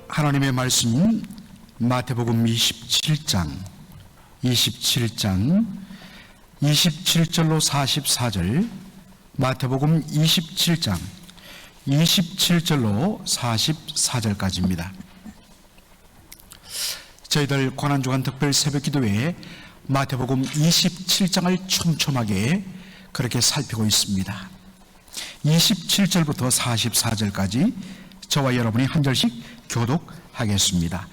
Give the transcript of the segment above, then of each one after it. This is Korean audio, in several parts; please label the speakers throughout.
Speaker 1: 하나님의 말씀은 마태복음 27장 27절로 44절, 마태복음 27장 27절로 44절까지입니다. 저희들 고난주간 특별 새벽기도회에 마태복음 27장을 촘촘하게 그렇게 살피고 있습니다. 27절부터 44절까지 저와 여러분이 한 절씩 교독하겠습니다.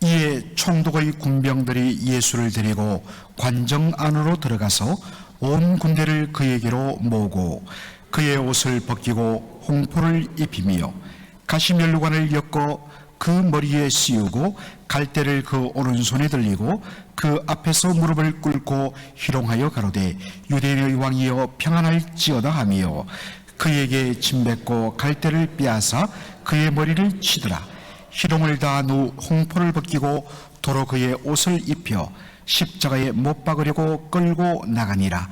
Speaker 1: 이에 총독의 군병들이 예수를 데리고 관정 안으로 들어가서 온 군대를 그에게로 모으고 그의 옷을 벗기고 홍포를 입히며 가시면류관을 엮어 그 머리에 씌우고 갈대를 그 오른손에 들리고 그 앞에서 무릎을 꿇고 희롱하여 가로되 유대인의 왕이여 평안할지어다 하며 그에게 침 뱉고 갈대를 빼앗아 그의 머리를 치더라. 희롱을 다한 후 홍포를 벗기고 도로 그의 옷을 입혀 십자가에 못 박으려고 끌고 나가니라.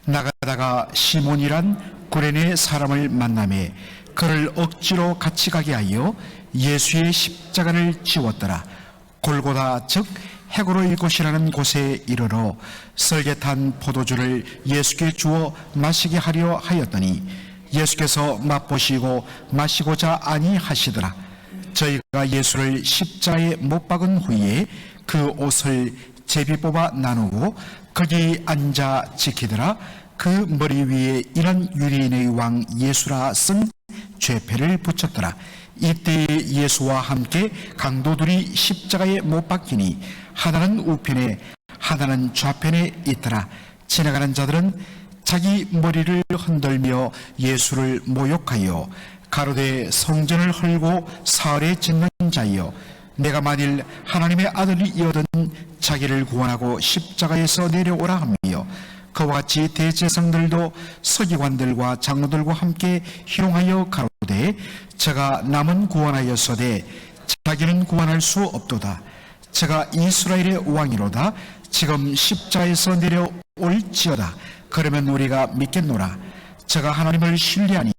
Speaker 1: 나가다가 시몬이란 구레네 사람을 만나매 그를 억지로 같이 가게 하여 예수의 십자가를 지웠더라. 골고다 즉 해골의 곳이라는 곳에 이르러 설계탄 포도주를 예수께 주어 마시게 하려 하였더니 예수께서 맛보시고 마시고자 아니하시더라. 저희가 예수를 십자가에 못 박은 후에 그 옷을 제비 뽑아 나누고 거기 앉아 지키더라. 그 머리 위에 이런 유대인의 왕 예수라 쓴 죄패를 붙였더라. 이때 예수와 함께 강도들이 십자가에 못 박히니 하나는 우편에 하나는 좌편에 있더라. 지나가는 자들은 자기 머리를 흔들며 예수를 모욕하여 가로되 성전을 헐고 사흘에 짓는 자여 내가 만일 하나님의 아들이여든 자기를 구원하고 십자가에서 내려오라 하며 그와 같이 대제사장들도 서기관들과 장로들과 함께 희롱하여 가로되 저가 남은 구원하였으되 자기는 구원할 수 없도다. 저가 이스라엘의 왕이로다. 지금 십자가에서 내려올지어다. 그러면 우리가 믿겠노라. 저가 하나님을 신뢰하니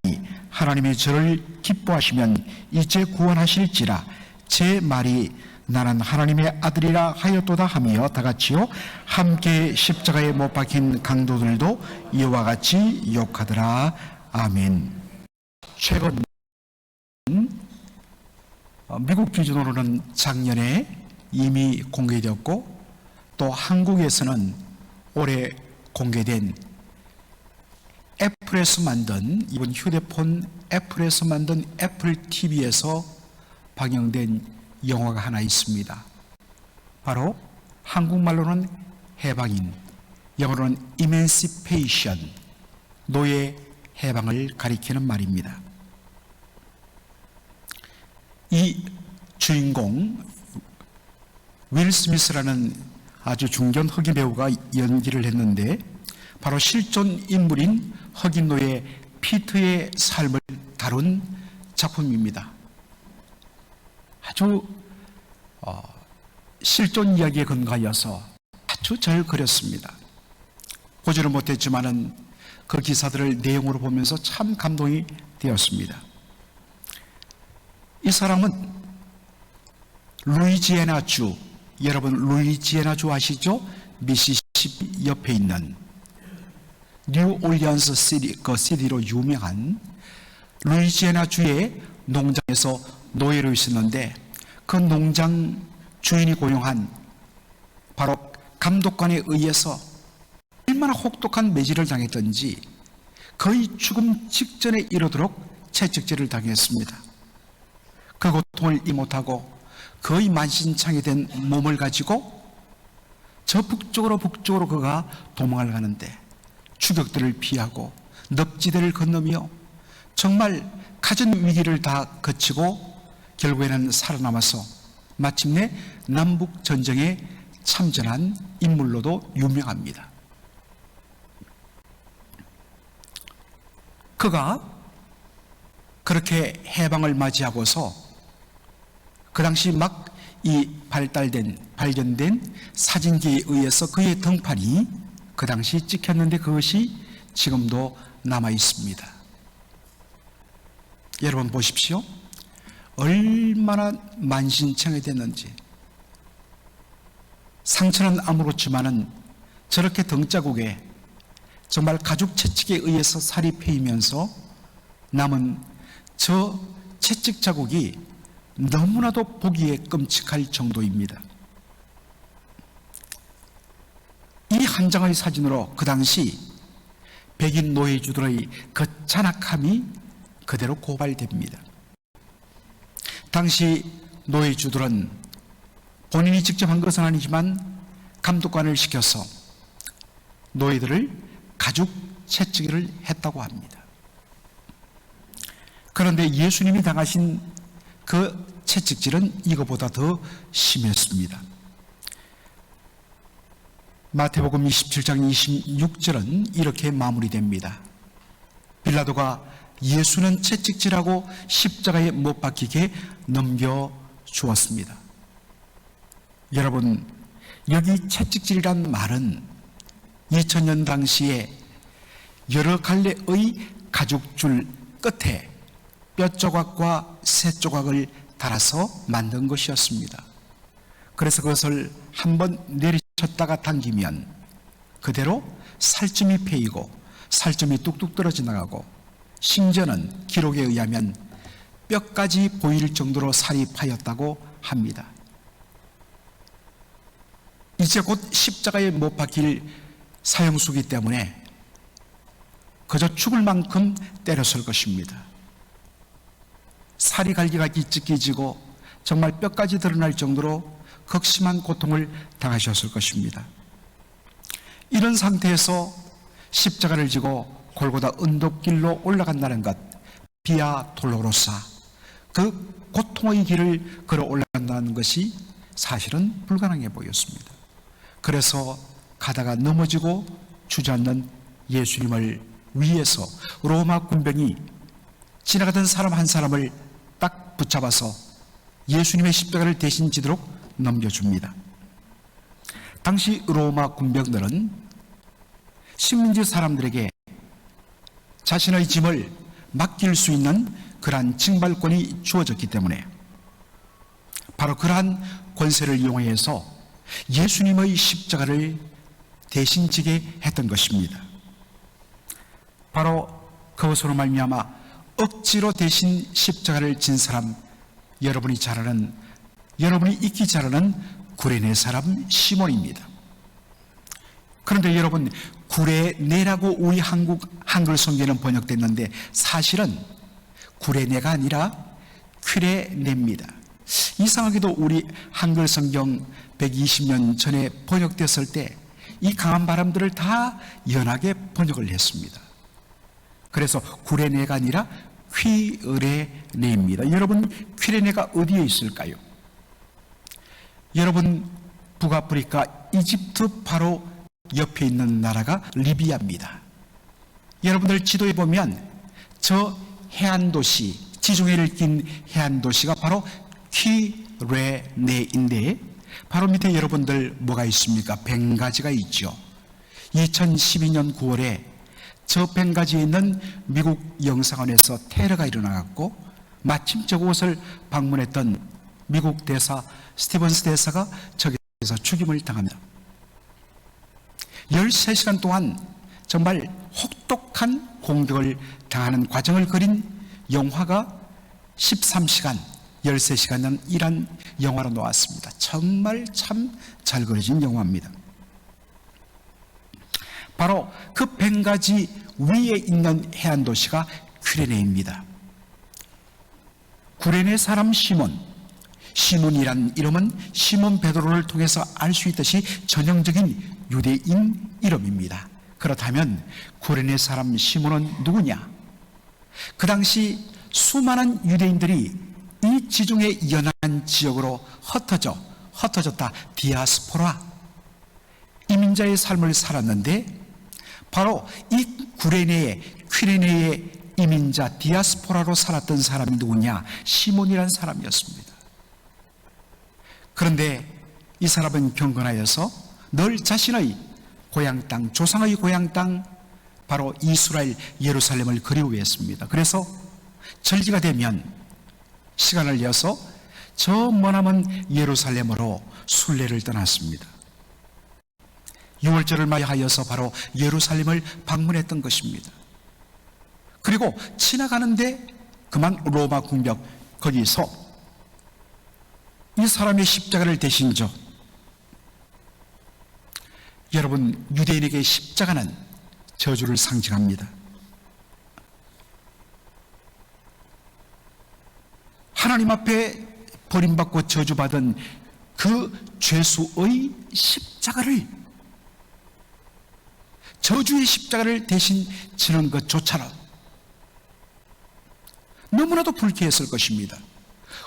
Speaker 1: 하나님이 저를 기뻐하시면 이제 구원하실지라. 제 말이 나는 하나님의 아들이라 하였도다 하며 다같이요 함께 십자가에 못 박힌 강도들도 이와 같이 욕하더라. 아멘. 최근 미국 기준으로는 작년에 이미 공개되었고 또 한국에서는 올해 공개된 애플에서 만든, 이번 휴대폰 애플에서 만든 애플 TV에서 방영된 영화가 하나 있습니다. 바로 한국말로는 해방인, 영어로는 Emancipation, 노예 해방을 가리키는 말입니다. 이 주인공 윌 스미스라는 아주 중견 흑인 배우가 연기를 했는데 바로 실존 인물인 흑인 노예 피트의 삶을 다룬 작품입니다. 아주 실존 이야기에 근거하여서 아주 잘 그렸습니다. 보지는 못했지만은 그 기사들을 내용으로 보면서 참 감동이 되었습니다. 이 사람은 루이지애나주, 여러분 루이지애나주 아시죠? 미시시피 옆에 있는 뉴올리언스 시티로 유명한 루이지애나주의 농장에서 노예로 있었는데 그 농장 주인이 고용한 바로 감독관에 의해서 얼마나 혹독한 매질을 당했던지 거의 죽음 직전에 이르도록 채찍질을 당했습니다. 그 고통을 이해 못하고 거의 만신창이 된 몸을 가지고 저 북쪽으로 그가 도망을 가는데 추격들을 피하고 늪지대를 건너며 정말 갖은 위기를 다 거치고 결국에는 살아남아서 마침내 남북전쟁에 참전한 인물로도 유명합니다. 그가 그렇게 해방을 맞이하고서 그 당시 막 이 발견된 사진기에 의해서 그의 등판이 그 당시 찍혔는데 그것이 지금도 남아 있습니다. 여러분 보십시오. 얼마나 만신창이됐는지, 상처는 아무렇지만은 저렇게 등자국에 정말 가죽 채찍에 의해서 살이 패이면서 남은 저 채찍 자국이 너무나도 보기에 끔찍할 정도입니다. 이 한 장의 사진으로 그 당시 백인 노예주들의 그 잔악함이 그대로 고발됩니다. 당시 노예주들은 본인이 직접 한 것은 아니지만 감독관을 시켜서 노예들을 가죽 채찍질을 했다고 합니다. 그런데 예수님이 당하신 그 채찍질은 이거보다 더 심했습니다. 마태복음 27장 26절은 이렇게 마무리됩니다. 빌라도가 예수는 채찍질하고 십자가에 못 박히게 넘겨주었습니다. 여러분, 여기 채찍질이란 말은 2000년 당시에 여러 갈래의 가죽줄 끝에 뼈 조각과 새 조각을 달아서 만든 것이었습니다. 그래서 그것을 한번 내리쳤다가 당기면 그대로 살점이 패이고 살점이 뚝뚝 떨어져 나가고, 심지어는 기록에 의하면 뼈까지 보일 정도로 살이 파였다고 합니다. 이제 곧 십자가에 못 박힐 사형수기 때문에 그저 죽을 만큼 때렸을 것입니다. 살이 갈기가 찢기지고 정말 뼈까지 드러날 정도로 극심한 고통을 당하셨을 것입니다. 이런 상태에서 십자가를 지고 골고다 언덕길로 올라간다는 것, 비아 돌로로사, 그 고통의 길을 걸어 올라간다는 것이 사실은 불가능해 보였습니다. 그래서 가다가 넘어지고 주저앉는 예수님을 위해서 로마 군병이 지나가던 사람 한 사람을 딱 붙잡아서 예수님의 십자가를 대신 지도록 넘겨줍니다. 당시 로마 군병들은 식민지 사람들에게 자신의 짐을 맡길 수 있는 그러한 징발권이 주어졌기 때문에 바로 그러한 권세를 이용해서 예수님의 십자가를 대신 지게 했던 것입니다. 바로 그것으로 말미암아 억지로 대신 십자가를 진 사람, 여러분이 익히 잘 아는 구레네 사람 시몬입니다. 그런데 여러분, 구레네라고 우리 한글 성경에는 번역됐는데 사실은 구레네가 아니라 퀴레네입니다. 이상하게도 우리 한글 성경 120년 전에 번역됐을 때 이 강한 바람들을 다 연하게 번역을 했습니다. 그래서 구레네가 아니라 퀴레네입니다. 여러분, 퀴레네가 어디에 있을까요? 여러분, 북아프리카 이집트 바로 옆에 있는 나라가 리비아입니다. 여러분들 지도에 보면 저 해안도시, 지중해를 낀 해안도시가 바로 퀴레네인데, 바로 밑에 여러분들 뭐가 있습니까? 벵가지가 있죠. 2012년 9월에 저 벵가지에 있는 미국 영사관에서 테러가 일어나고 마침 저곳을 방문했던 미국 대사 스티븐스 대사가 저기서 죽임을 당합니다. 13시간 동안 정말 혹독한 공격을 당하는 과정을 그린 영화가 13시간, 13시간은 이란 영화로 나왔습니다. 정말 참 잘 그려진 영화입니다. 바로 그 벵가지 위에 있는 해안도시가 퀴레네입니다. 구레네 사람 시몬이란 이름은 시몬 베드로를 통해서 알 수 있듯이 전형적인 유대인 이름입니다. 그렇다면 구레네 사람 시몬은 누구냐? 그 당시 수많은 유대인들이 이 지중해 연안 지역으로 흩어졌다 디아스포라, 이민자의 삶을 살았는데 바로 이 퀴레네의 이민자 디아스포라로 살았던 사람이 누구냐? 시몬이라는 사람이었습니다. 그런데 이 사람은 경건하여서 늘 자신의 고향 땅, 조상의 고향 땅, 바로 이스라엘 예루살렘을 그리워했습니다. 그래서 절기가 되면 시간을 이어서 저 머나먼 예루살렘으로 순례를 떠났습니다. 유월절을 맞이하여서 바로 예루살렘을 방문했던 것입니다. 그리고 지나가는데 그만 로마 궁벽 거기서 이 사람의 십자가를 대신 저, 여러분, 유대인에게 십자가는 저주를 상징합니다. 하나님 앞에 버림받고 저주받은 그 죄수의 십자가를, 저주의 십자가를 대신 지는 것조차는 너무나도 불쾌했을 것입니다.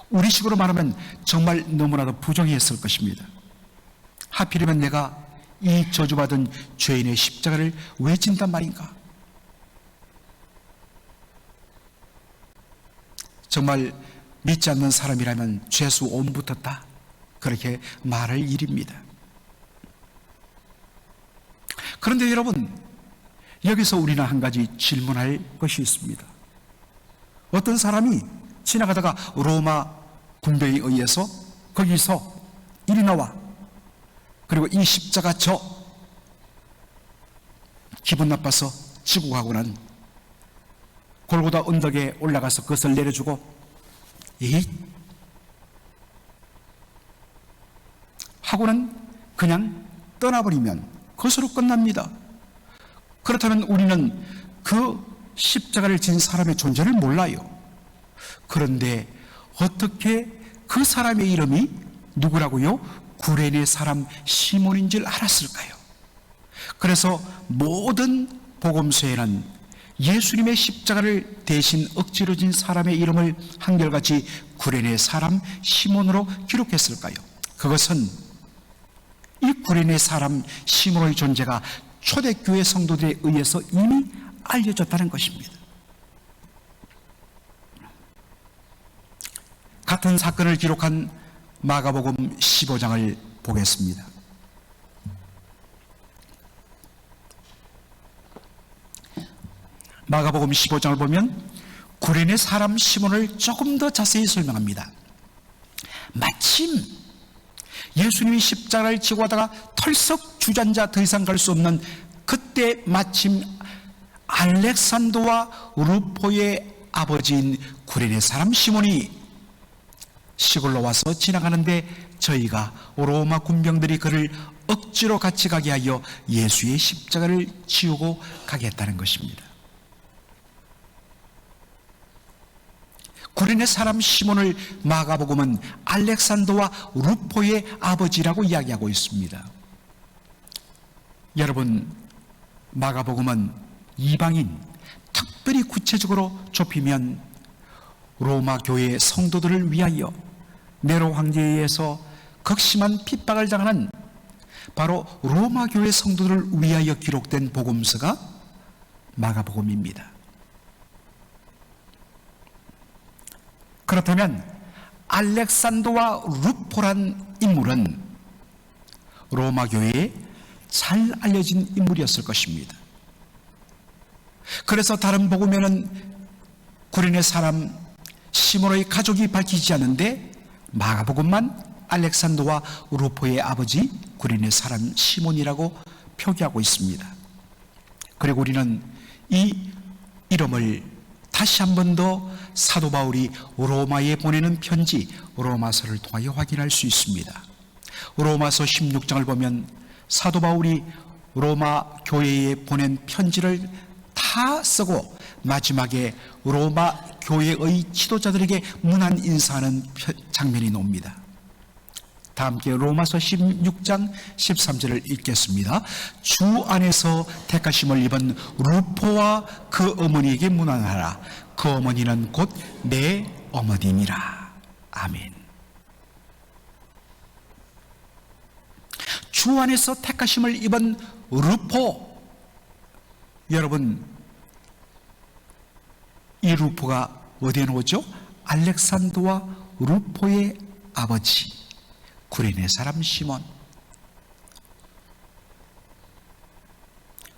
Speaker 1: 우리식으로 말하면 정말 너무나도 부정했을 것입니다. 하필이면 내가 이 저주받은 죄인의 십자가를 왜 진단 말인가? 정말 믿지 않는 사람이라면 죄수 온부터 다 그렇게 말할 일입니다. 그런데 여러분, 여기서 우리는 한 가지 질문할 것이 있습니다. 어떤 사람이 지나가다가 로마 군병에 의해서 거기서 이리 나와, 그리고 이 십자가 저 기분 나빠서 지고 가고는 골고다 언덕에 올라가서 그것을 내려주고 하고는 그냥 떠나버리면 그것으로 끝납니다. 그렇다면 우리는 그 십자가를 진 사람의 존재를 몰라요. 그런데 어떻게 그 사람의 이름이 누구라고요? 구레네 사람 시몬인 줄 알았을까요? 그래서 모든 복음서에는 예수님의 십자가를 대신 억지로 진 사람의 이름을 한결같이 구레네 사람 시몬으로 기록했을까요? 그것은 이 구레네 사람 시몬의 존재가 초대교회 성도들에 의해서 이미 알려졌다는 것입니다. 같은 사건을 기록한 마가복음 15장을 보겠습니다. 마가복음 15장을 보면 구레네 사람 시몬을 조금 더 자세히 설명합니다. 마침 예수님이 십자가를 지고 가다가 털썩 주저앉아 더 이상 갈 수 없는 그때 마침 알렉산더와 루포의 아버지인 구레네 사람 시몬이 시골로 와서 지나가는데 저희가 로마 군병들이 그를 억지로 같이 가게 하여 예수의 십자가를 지우고 가게 했다는 것입니다. 구레네 사람 시몬을 마가복음은 알렉산더와 루포의 아버지라고 이야기하고 있습니다. 여러분, 마가복음은 이방인, 특별히 구체적으로 좁히면 로마 교회 성도들을 위하여 네로 황제에 의해서 극심한 핍박을 당하는 바로 로마 교회 성도들을 위하여 기록된 복음서가 마가복음입니다. 그렇다면 알렉산더와 루포란 인물은 로마 교회에 잘 알려진 인물이었을 것입니다. 그래서 다른 복음에는 구레네 사람 시몬의 가족이 밝히지 않는데 마가복음만 알렉산더와 루포의 아버지 구레네 사람 시몬이라고 표기하고 있습니다. 그리고 우리는 이 이름을 다시 한 번 더 사도 바울이 로마에 보내는 편지 로마서를 통하여 확인할 수 있습니다. 로마서 16장을 보면 사도 바울이 로마 교회에 보낸 편지를 다 쓰고 마지막에 로마 교회의 지도자들에게 문안 인사하는 장면이 나옵니다. 다 함께 로마서 16장 13절을 읽겠습니다. 주 안에서 택하심을 입은 루포와 그 어머니에게 문안하라. 그 어머니는 곧 내 어머니니라. 아멘. 주 안에서 택하심을 입은 루포, 여러분, 이 루포가 어디에 나오죠? 알렉산더와 루포의 아버지 구레네 사람 시몬.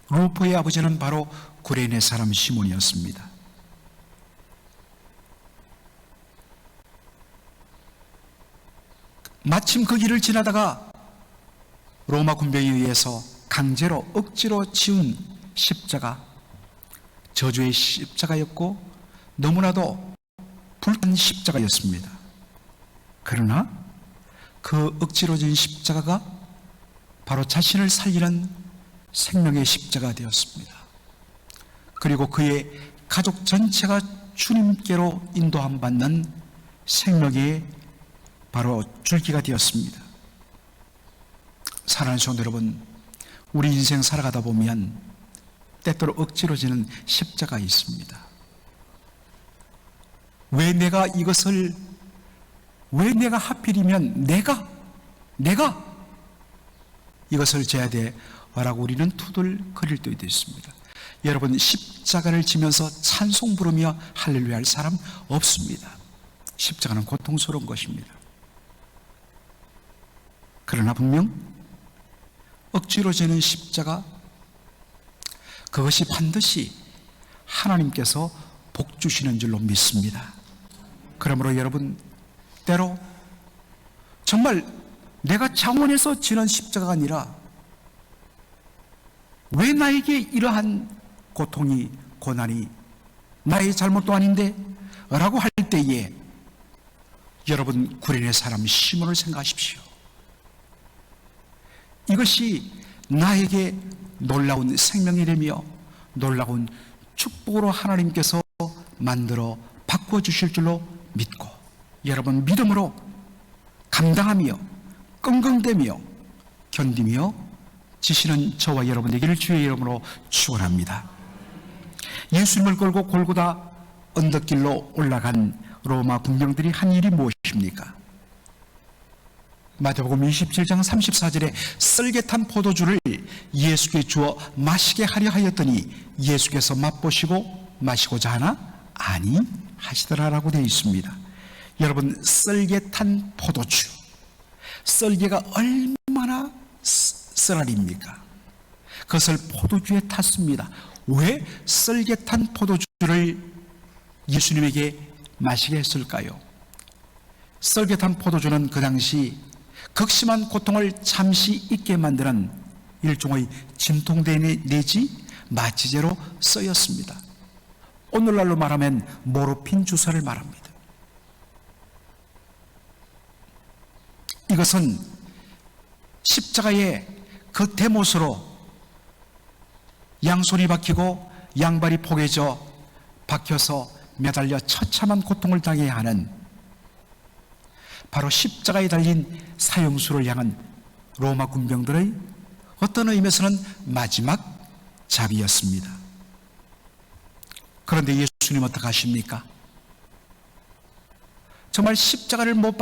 Speaker 1: 루포의 아버지는 바로 구레네 사람 시몬이었습니다. 마침 그 길을 지나다가 로마 군병에 의해서 강제로 억지로 지운 십자가, 저주의 십자가였고 너무나도 불쾌한 십자가였습니다. 그러나 그 억지로 지은 십자가가 바로 자신을 살리는 생명의 십자가 되었습니다. 그리고 그의 가족 전체가 주님께로 인도함 받는 생명의 바로 줄기가 되었습니다. 사랑하는 성도 여러분, 우리 인생 살아가다 보면 때때로 억지로 지는 십자가 있습니다. 왜 내가 하필이면 내가 이것을 져야 돼? 라고 우리는 투덜거릴 때도 있습니다. 여러분, 십자가를 지면서 찬송 부르며 할렐루야 할 사람 없습니다. 십자가는 고통스러운 것입니다. 그러나 분명 억지로 지는 십자가, 그것이 반드시 하나님께서 복 주시는 줄로 믿습니다. 그러므로 여러분, 때로 정말 내가 자원해서 지는 십자가가 아니라 왜 나에게 이러한 고통이, 고난이 나의 잘못도 아닌데? 라고 할 때에 여러분, 구린의 사람 시몬을 생각하십시오. 이것이 나에게 놀라운 생명이라며 놀라운 축복으로 하나님께서 만들어 바꿔주실 줄로 믿고 여러분, 믿음으로 감당하며 끙끙대며 견디며 지시는 저와 여러분 되기를 주의 이름으로 축원합니다. 예수님을 끌고 골고다 언덕길로 올라간 로마 군병들이 한 일이 무엇입니까? 마태복음 27장 34절에 썰get한 포도주를 예수께 주어 마시게 하려 하였더니 예수께서 맛보시고 마시고자 하나? 아니 하시더라라고 되어 있습니다. 여러분, 썰get한 포도주, 썰개가 얼마나 쓰라립니까? 그것을 포도주에 탔습니다. 왜 썰get한 포도주를 예수님에게 마시게 했을까요? 썰get한 포도주는 그 당시 극심한 고통을 잠시 잊게 만드는 일종의 진통제 내지 마취제로 쓰였습니다. 오늘날로 말하면 모르핀 주사를 말합니다. 이것은 십자가의 그 대못으로 양손이 박히고 양발이 포개져 박혀서 매달려 처참한 고통을 당해야 하는 바로 십자가에 달린 사형수를 향한 로마 군병들의 어떤 의미에서는 마지막 자비였습니다. 그런데 예수님 어떻게 하십니까? 정말 십자가를 못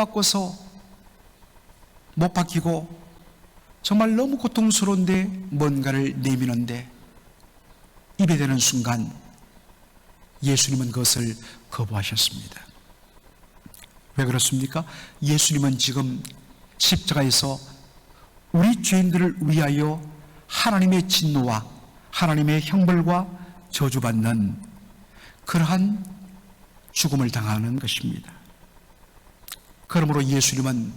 Speaker 1: 박히고 정말 너무 고통스러운데 뭔가를 내미는데 입에 대는 순간 예수님은 그것을 거부하셨습니다. 왜 그렇습니까? 예수님은 지금 십자가에서 우리 죄인들을 위하여 하나님의 진노와 하나님의 형벌과 저주받는 그러한 죽음을 당하는 것입니다. 그러므로 예수님은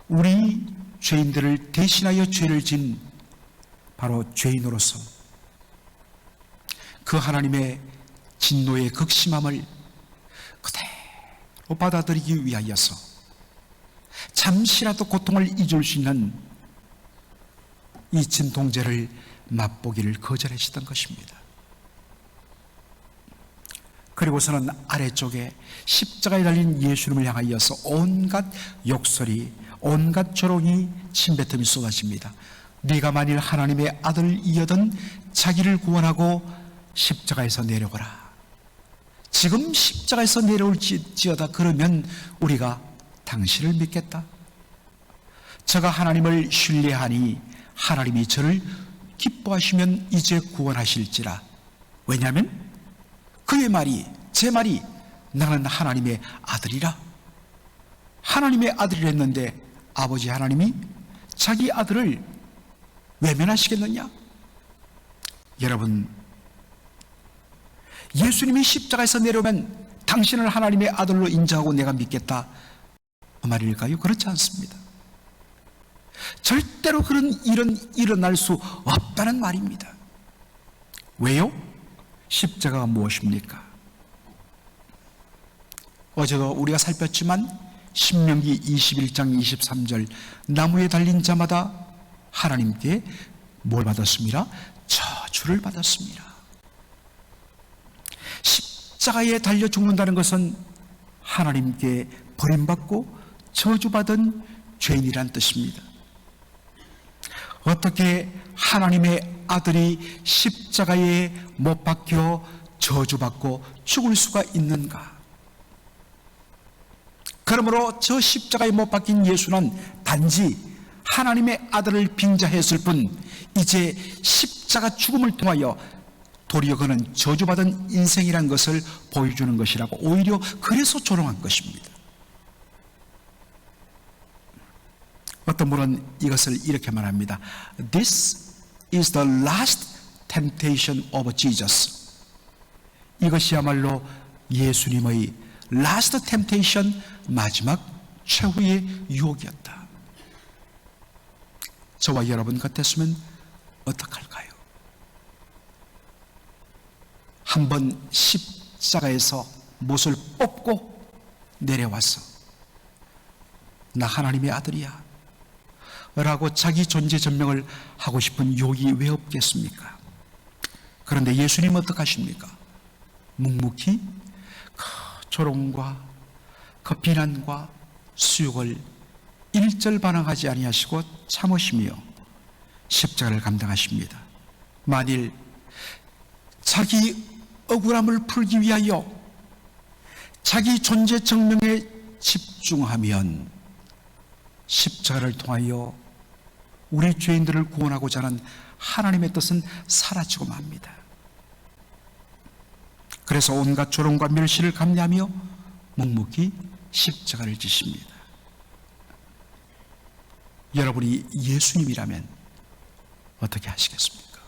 Speaker 1: 우리 죄인들을 대신하여 죄를 진 바로 죄인으로서 그 하나님의 진노의 극심함을 그대로 받아들이기 위하여서 잠시라도 고통을 잊을 수 있는 이 진통제를 맛보기를 거절하시던 것입니다. 그리고서는 아래쪽에 십자가에 달린 예수님을 향하여서 온갖 욕설이, 온갖 조롱이 침뱉음이 쏟아집니다. 네가 만일 하나님의 아들이여든 자기를 구원하고 십자가에서 내려오라. 지금 십자가에서 내려올지어다. 그러면 우리가 당신을 믿겠다. 저가 하나님을 신뢰하니 하나님이 저를 기뻐하시면 이제 구원하실지라. 왜냐하면 그의 말이, 제 말이 나는 하나님의 아들이라. 하나님의 아들이라 했는데 아버지 하나님이 자기 아들을 외면하시겠느냐? 여러분, 예수님이 십자가에서 내려오면 당신을 하나님의 아들로 인정하고 내가 믿겠다. 그 말일까요? 그렇지 않습니다. 절대로 그런 일은 일어날 수 없다는 말입니다. 왜요? 십자가가 무엇입니까? 어제도 우리가 살폈지만 신명기 21장 23절 나무에 달린 자마다 하나님께 뭘 받았습니다? 저주를 받았습니다. 십자가에 달려 죽는다는 것은 하나님께 버림받고 저주받은 죄인이란 뜻입니다. 어떻게 하나님의 아들이 십자가에 못 박혀 저주받고 죽을 수가 있는가? 그러므로 저 십자가에 못 박힌 예수는 단지 하나님의 아들을 빙자했을 뿐 이제 십자가 죽음을 통하여 도리어 그는 저주받은 인생이란 것을 보여주는 것이라고 오히려 그래서 조롱한 것입니다. 어떤 분은 이것을 이렇게 말합니다. This is the last temptation of Jesus. 이것이야말로 예수님의 last temptation, 마지막 최후의 유혹이었다. 저와 여러분 같았으면 어떡할까요? 한번 십자가에서 못을 뽑고 내려와서 나 하나님의 아들이야 라고 자기 존재 전명을 하고 싶은 욕이 왜 없겠습니까? 그런데 예수님은 어떡하십니까? 묵묵히 그 조롱과 그 비난과 수욕을 일절 반항하지 아니하시고 참으시며 십자가를 감당하십니다. 만일 자기 억울함을 풀기 위하여 자기 존재 증명에 집중하면 십자가를 통하여 우리 죄인들을 구원하고자 하는 하나님의 뜻은 사라지고 맙니다. 그래서 온갖 조롱과 멸시를 감내하며 묵묵히 십자가를 지십니다. 여러분이 예수님이라면 어떻게 하시겠습니까?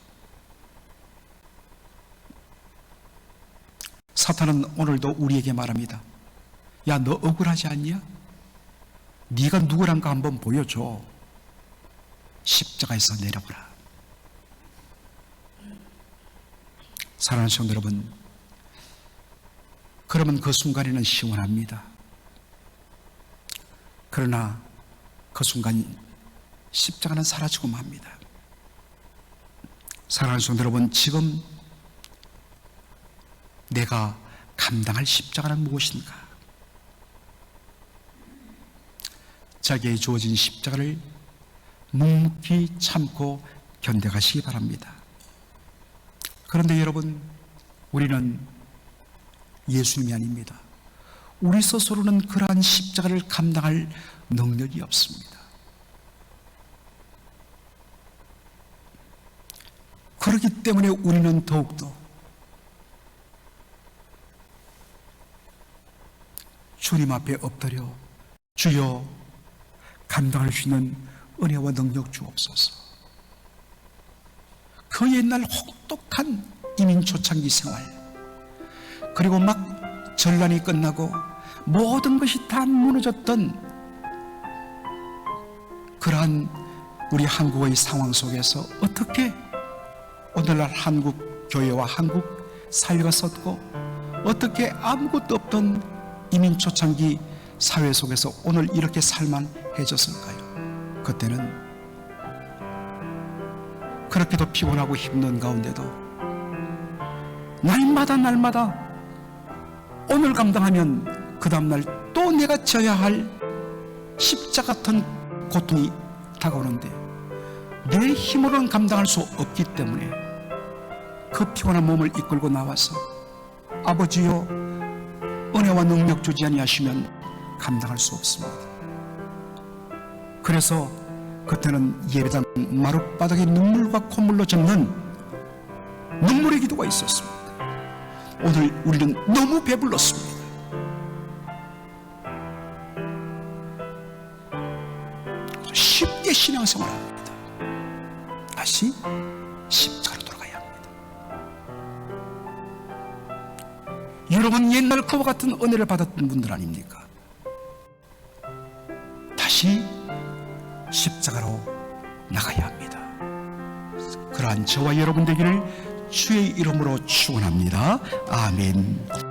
Speaker 1: 사탄은 오늘도 우리에게 말합니다. 야, 너 억울하지 않냐? 네가 누구란가 한번 보여줘. 십자가에서 내려보라. 사랑하는 성도 여러분, 그러면 그 순간에는 시원합니다. 그러나 그 순간 십자가는 사라지고 맙니다. 사랑하는 성도 여러분, 지금 내가 감당할 십자가는 무엇인가? 자기에게 주어진 십자가를 묵묵히 참고 견뎌가시기 바랍니다. 그런데 여러분, 우리는 예수님이 아닙니다. 우리 스스로는 그러한 십자가를 감당할 능력이 없습니다. 그렇기 때문에 우리는 더욱더 주님 앞에 엎드려 주여 감당할 수 있는 은혜와 능력 주옵소서. 그 옛날 혹독한 이민 초창기 생활, 그리고 막 전란이 끝나고 모든 것이 다 무너졌던 그러한 우리 한국의 상황 속에서 어떻게 오늘날 한국 교회와 한국 사회가 섰고 어떻게 아무것도 없던 이민 초창기 사회 속에서 오늘 이렇게 살만해졌을까요? 그때는 그렇게도 피곤하고 힘든 가운데도 날마다 오늘 감당하면 그 다음날 또 내가 져야 할 십자가 같은 고통이 다가오는데 내 힘으로는 감당할 수 없기 때문에 그 피곤한 몸을 이끌고 나와서 아버지여 은혜와 능력 주지 아니하시면 감당할 수 없습니다. 그래서 그때는 예배당 마룻바닥에 눈물과 콧물로 젖는 눈물의 기도가 있었습니다. 오늘 우리는 너무 배불렀습니다. 쉽게 신앙생활합니다. 다시 십자가로 돌아가야 합니다. 여러분, 옛날 그와 같은 은혜를 받았던 분들 아닙니까? 반드시 십자가로 나가야 합니다. 그러한 저와 여러분 되기를 주의 이름으로 축원합니다. 아멘.